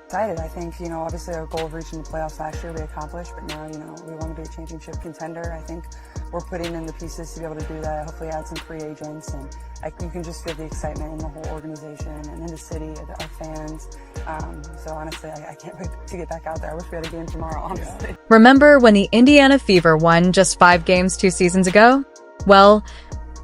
Excited. I think, obviously our goal of reaching the playoffs last year we accomplished, but now, we want to be a championship contender. I think we're putting in the pieces to be able to do that. Hopefully add some free agents, and you can just feel the excitement in the whole organization and in the city, our fans. So honestly, I can't wait to get back out there. I wish we had a game tomorrow, honestly. Remember when the Indiana Fever won just 5 games 2 seasons ago? Well,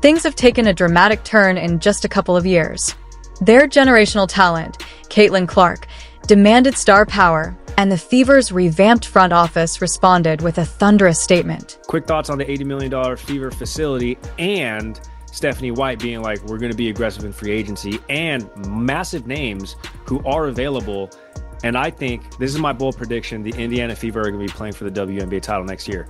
things have taken a dramatic turn in just a couple of years. Their generational talent, Caitlin Clark, demanded star power, and the Fever's revamped front office responded with a thunderous statement. Quick thoughts on the $80 million Fever facility and Stephanie White being like, we're going to be aggressive in free agency, and massive names who are available. And I think, this is my bold prediction, the Indiana Fever are going to be playing for the WNBA title next year.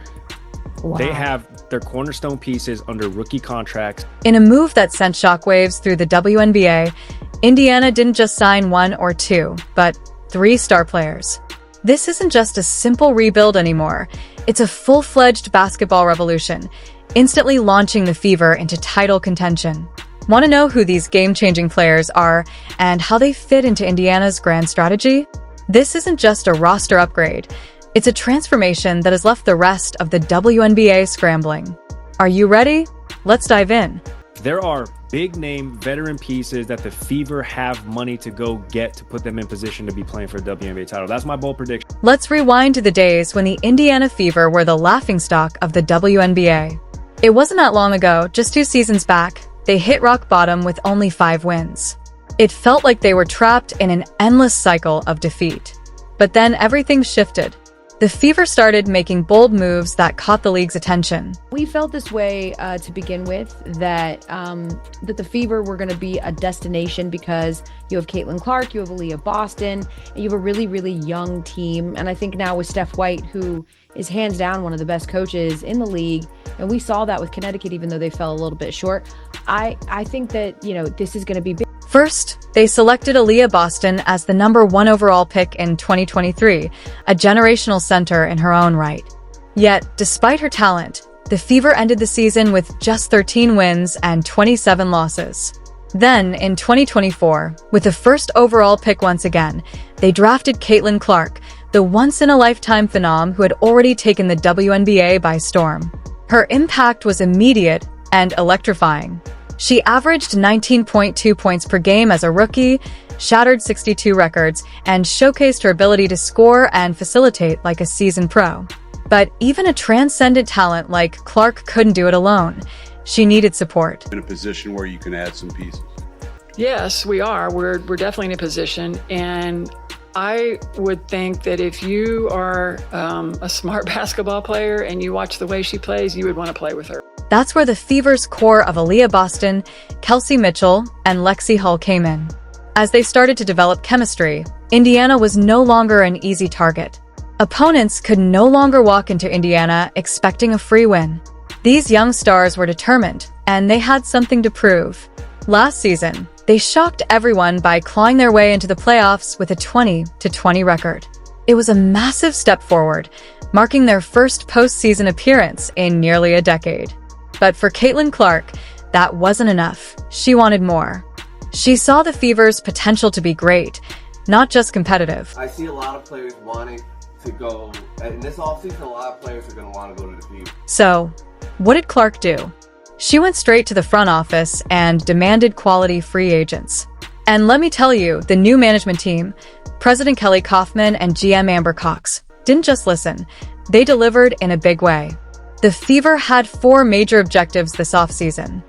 Wow. They have their cornerstone pieces under rookie contracts. In a move that sent shockwaves through the WNBA, Indiana didn't just sign 1 or 2, but 3 star players. This isn't just a simple rebuild anymore. It's a full-fledged basketball revolution, instantly launching the Fever into title contention. Want to know who these game-changing players are and how they fit into Indiana's grand strategy? This isn't just a roster upgrade. It's a transformation that has left the rest of the WNBA scrambling. Are you ready? Let's dive in. There are big-name veteran pieces that the Fever have money to go get to put them in position to be playing for the WNBA title. That's my bold prediction. Let's rewind to the days when the Indiana Fever were the laughingstock of the WNBA. It wasn't that long ago, just 2 seasons back, they hit rock bottom with only 5 wins. It felt like they were trapped in an endless cycle of defeat. But then everything shifted. The Fever started making bold moves that caught the league's attention. We felt this way to begin with, that the Fever were going to be a destination because you have Caitlin Clark, you have Aaliyah Boston, and you have a really, really young team. And I think now with Steph White, who is hands down one of the best coaches in the league, and we saw that with Connecticut, even though they fell a little bit short, I think that, this is going to be big. First, they selected Aaliyah Boston as the number 1 overall pick in 2023, a generational center in her own right. Yet, despite her talent, the Fever ended the season with just 13 wins and 27 losses. Then, in 2024, with the first overall pick once again, they drafted Caitlin Clark, the once-in-a-lifetime phenom who had already taken the WNBA by storm. Her impact was immediate and electrifying. She averaged 19.2 points per game as a rookie, shattered 62 records, and showcased her ability to score and facilitate like a seasoned pro. But even a transcendent talent like Clark couldn't do it alone. She needed support. In a position where you can add some pieces. Yes, we are. We're definitely in a position, and I would think that if you are a smart basketball player and you watch the way she plays, you would want to play with her. That's where the Fever's core of Aaliyah Boston, Kelsey Mitchell, and Lexi Hull came in. As they started to develop chemistry, Indiana was no longer an easy target. Opponents could no longer walk into Indiana expecting a free win. These young stars were determined, and they had something to prove. Last season, they shocked everyone by clawing their way into the playoffs with a 20-20 record. It was a massive step forward, marking their first postseason appearance in nearly a decade. But for Caitlin Clark, that wasn't enough. She wanted more. She saw the Fever's potential to be great, not just competitive. I see a lot of players wanting to go, in this offseason, a lot of players are going to want to go to the Fever. So, what did Clark do? She went straight to the front office and demanded quality free agents. And let me tell you, the new management team, President Kelly Kaufman and GM Amber Cox, didn't just listen. They delivered in a big way. The Fever had 4 major objectives this offseason.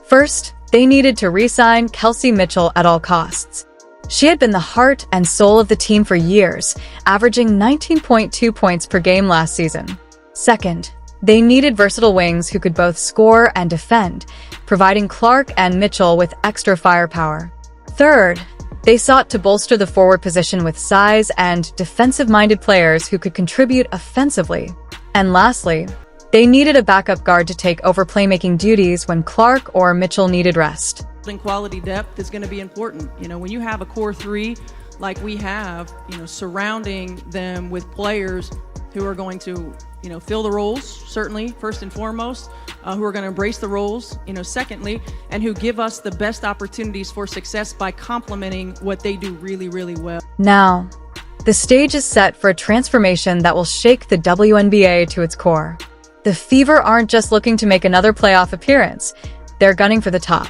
First, they needed to re-sign Kelsey Mitchell at all costs. She had been the heart and soul of the team for years, averaging 19.2 points per game last season. Second, they needed versatile wings who could both score and defend, providing Clark and Mitchell with extra firepower. Third, they sought to bolster the forward position with size and defensive-minded players who could contribute offensively. And lastly, they needed a backup guard to take over playmaking duties when Clark or Mitchell needed rest. Quality depth is going to be important. When you have a core 3 like we have, surrounding them with players who are going to, fill the roles, certainly, first and foremost, who are going to embrace the roles, secondly, and who give us the best opportunities for success by complementing what they do really, really well. Now, The stage is set for a transformation that will shake the WNBA to its core. The Fever aren't just looking to make another playoff appearance, they're gunning for the top.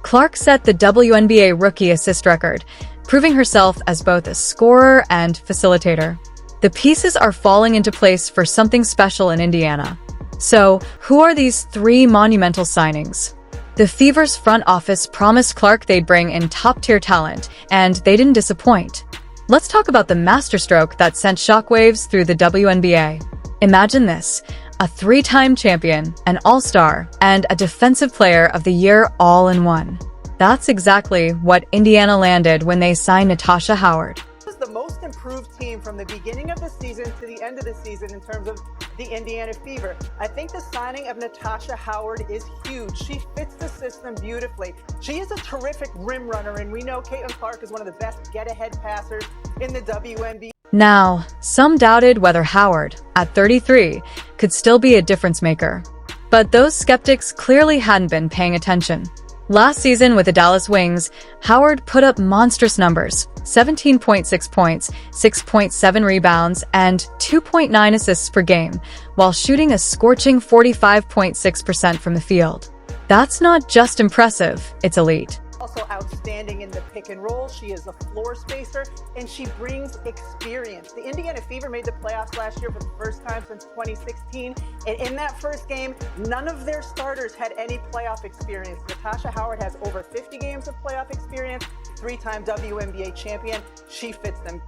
Clark set the WNBA rookie assist record, proving herself as both a scorer and facilitator. The pieces are falling into place for something special in Indiana. So, who are these three monumental signings? The Fever's front office promised Clark they'd bring in top-tier talent, and they didn't disappoint. Let's talk about the masterstroke that sent shockwaves through the WNBA. Imagine this: a three-time champion, an all-star, and a defensive player of the year all in one. That's exactly what Indiana landed when they signed Natasha Howard. Was the most improved team from the beginning of the season to the end of the season in terms of the Indiana Fever. I think the signing of Natasha Howard is huge. She fits the system beautifully. She is a terrific rim runner, and we know Caitlin Clark is one of the best get-ahead passers in the WNBA. Now, some doubted whether Howard, at 33, could still be a difference maker. But those skeptics clearly hadn't been paying attention. Last season with the Dallas Wings, Howard put up monstrous numbers: 17.6 points, 6.7 rebounds, and 2.9 assists per game, while shooting a scorching 45.6% from the field. That's not just impressive, it's elite. Also outstanding in the pick and roll. She is a floor spacer, and she brings experience. The Indiana Fever made the playoffs last year for the first time since 2016, and in that first game, none of their starters had any playoff experience. Natasha Howard has over 50 games of playoff experience, three-time WNBA champion. She fits them.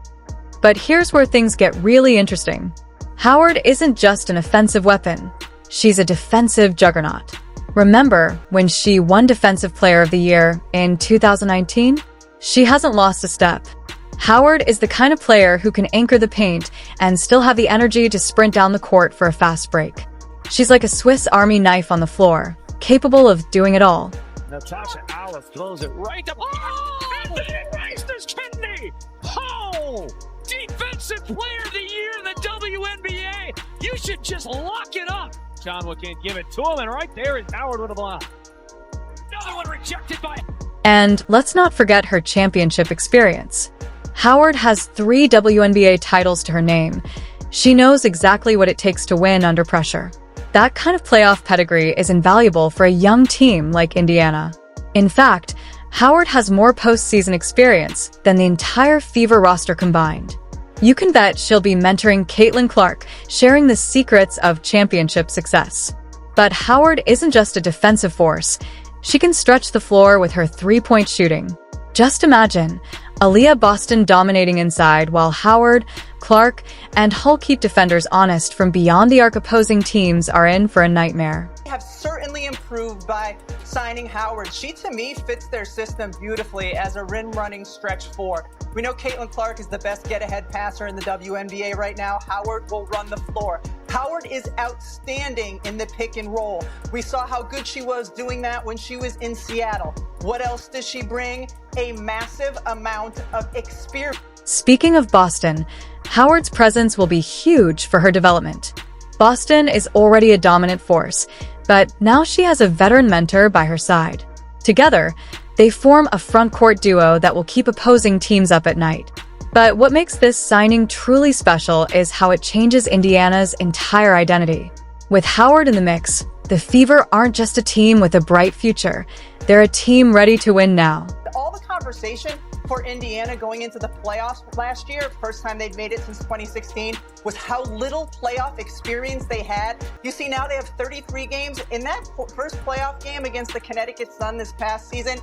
But here's where things get really interesting. Howard isn't just an offensive weapon. She's a defensive juggernaut. Remember when she won Defensive Player of the Year in 2019? She hasn't lost a step. Howard is the kind of player who can anchor the paint and still have the energy to sprint down the court for a fast break. She's like a Swiss Army knife on the floor, capable of doing it all. Natasha Howard throws it right up. Oh! Anthony Rice's kidney! Oh! Defensive Player of the Year in the WNBA! You should just lock it up! John Wood can't give it to him, and right there is Howard with a block. Another one rejected by... And let's not forget her championship experience. Howard has 3 WNBA titles to her name. She knows exactly what it takes to win under pressure. That kind of playoff pedigree is invaluable for a young team like Indiana. In fact, Howard has more postseason experience than the entire Fever roster combined. You can bet she'll be mentoring Caitlin Clark, sharing the secrets of championship success. But Howard isn't just a defensive force. She can stretch the floor with her three-point shooting. Just imagine, Aaliyah Boston dominating inside while Howard, Clark, and Hull keep defenders honest from beyond the arc. Opposing teams are in for a nightmare. Have certainly improved by signing Howard. She, to me, fits their system beautifully as a rim-running stretch four. We know Caitlin Clark is the best get-ahead passer in the WNBA right now. Howard will run the floor. Howard is outstanding in the pick and roll. We saw how good she was doing that when she was in Seattle. What else does she bring? A massive amount of experience. Speaking of Boston, Howard's presence will be huge for her development. Boston is already a dominant force, but now she has a veteran mentor by her side. Together, they form a front-court duo that will keep opposing teams up at night. But what makes this signing truly special is how it changes Indiana's entire identity. With Howard in the mix, the Fever aren't just a team with a bright future. They're a team ready to win now. All the conversation for Indiana going into the playoffs last year, first time they'd made it since 2016, was how little playoff experience they had. You see, now they have 33 games. In that first playoff game against the Connecticut Sun this past season,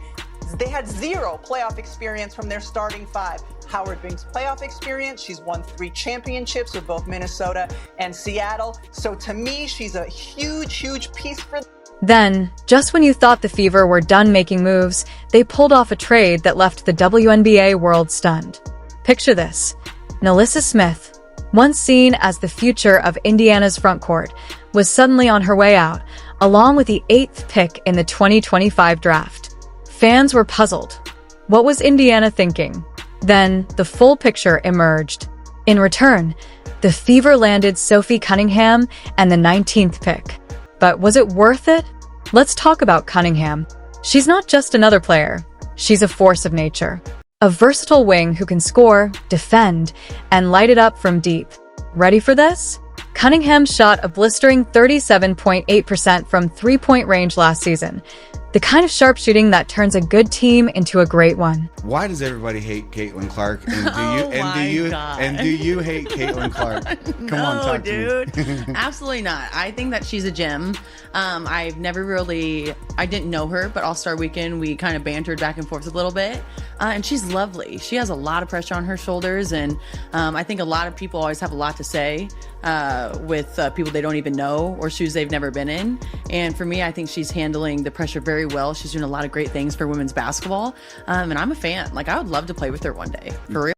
they had 0 playoff experience from their starting 5. Howard brings playoff experience. She's won 3 championships with both Minnesota and Seattle. So to me, she's a huge, huge piece for them. Then, just when you thought the Fever were done making moves, they pulled off a trade that left the WNBA world stunned. Picture this. Nalissa Smith, once seen as the future of Indiana's frontcourt, was suddenly on her way out, along with the 8th pick in the 2025 draft. Fans were puzzled. What was Indiana thinking? Then, the full picture emerged. In return, the Fever landed Sophie Cunningham and the 19th pick. But was it worth it? Let's talk about Cunningham. She's not just another player. She's a force of nature. A versatile wing who can score, defend, and light it up from deep. Ready for this? Cunningham shot a blistering 37.8% from three-point range last season. The kind of sharpshooting that turns a good team into a great one. Why does everybody hate Caitlin Clark? And do you hate Caitlin Clark? Come on, talk dude. to me. Absolutely not. I think that she's a gem. I didn't know her, but All-Star Weekend, we kind of bantered back and forth a little bit. And she's lovely. She has a lot of pressure on her shoulders. And I think a lot of people always have a lot to say with people they don't even know or shoes they've never been in. And for me, I think she's handling the pressure very well. She's doing a lot of great things for women's basketball. And I'm a fan. Like, I would love to play with her one day. For real.